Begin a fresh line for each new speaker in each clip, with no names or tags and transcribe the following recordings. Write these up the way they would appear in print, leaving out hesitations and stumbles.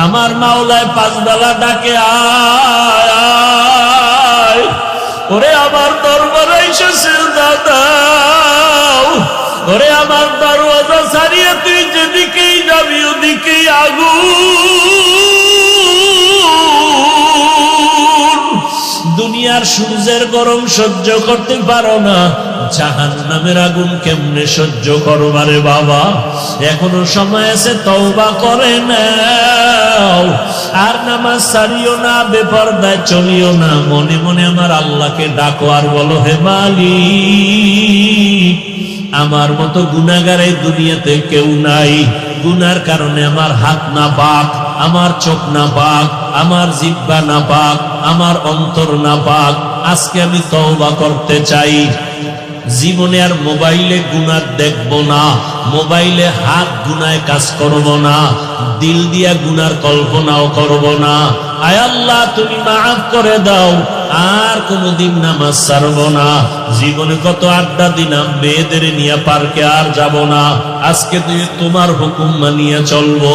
আমার মাওলায় পাঁচ বেলা ডাকে আয় আয়, ওরে আমার দরবারে এসে সিজদা দাও, ওরে আমার দরওয়াজা ছাড়িয়ে তুই যেদিকেই যাবি ওদিকেই আগুন। দুনিয়ার সূর্যের গরম সহ্য করতে পারো না, জাহান্নামের আগুন কেমনে সহ্য করবারে বাবা? এখনো সময় আছে, তওবা করে নাও। আর নামাজ ছাড়িও না, বেপরদায় চলিও না। মনে মনে আমার আল্লাহকে ডাকো আর বলো, হে মালিক, আমার মতো গুনাহগার এই দুনিয়াতে কেউ নাই। গুনার কারণে আমার হাত নাপাক, আমার চোখ নাপাক, আমার জিহ্বা নাপাক, আমার অন্তর নাপাক। আজকে আমি তওবা করতে চাই। জীবনে আর মোবাইলে গুনাহ দেখবো না, মোবাইলে হাত গুনায় কাজ করব না, দিল দিয়া গুনার কল্পনাও করব না। আয় আল্লাহ, তুমি মাফ করে দাও, আর কোনদিন নামাজ ছাড়বো না। জীবনে কত আড্ডা দিলাম, মেয়েদের নিয়ে পার্কে আর যাব না। আজকে তুই তোমার হুকুম মানিয়ে চলবো,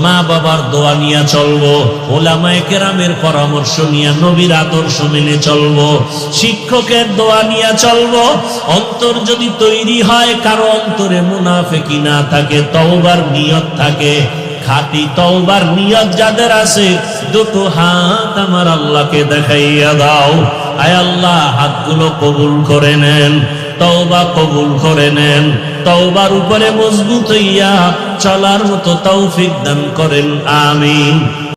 মা বাবার দোয়া নিয়ে চলবো, ওলামায়ে কেরামের পরামর্শ নিয়ে নবীর আদর্শ মেনে চলবো, শিক্ষকের দোয়া নিয়ে চলবো। অন্তর যদি তৈরি হয়, কারো অন্তরে মুনাফিকি না থাকে, তওবার নিয়ত থাকে, খাঁটি তওবার নিয়ত যাদের আছে, দুটো হাত আমার আল্লাহকে দেখাইয়া দাও। আয় আল্লাহ, হাতগুলো কবুল করে নেন, তওবা কবুল করে নেন। তওবার উপরে মজবুত হইয়া চলার মতো তৌফিক দান করেন, আমিন।